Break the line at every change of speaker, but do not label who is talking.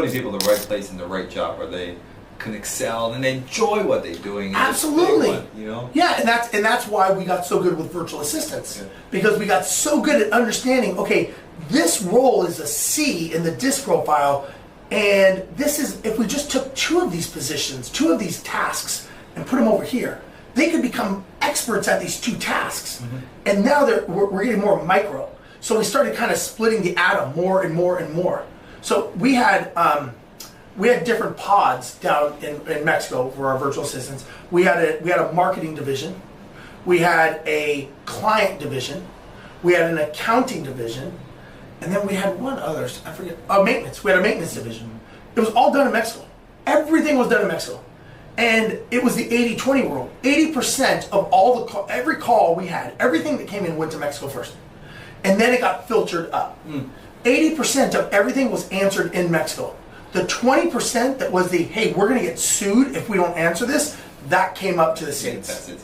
These people in the right place in the right job where they can excel and they enjoy what they're doing.
Absolutely.
You know?
Yeah, and that's why we got so good with virtual assistants.
Yeah.
Because we got so good at understanding, okay, this role is a C in the disc profile, and this is, if we just took two of these positions, two of these tasks, and put them over here, they could become experts at these two tasks. Mm-hmm. And now we're getting more micro. So we started kind of splitting the atom more and more and more. So we had different pods down in Mexico for our virtual assistants. We had a marketing division, we had a client division, we had an accounting division, and then we had one other, I forget, maintenance. We had a maintenance division. It was all done in Mexico. Everything was done in Mexico. And it was the 80-20 rule. 80% of every call we had, everything that came in went to Mexico first. And then it got filtered up. 80% of everything was answered in Mexico. The 20% that was the, hey, we're going to get sued if we don't answer this, that came up to the States.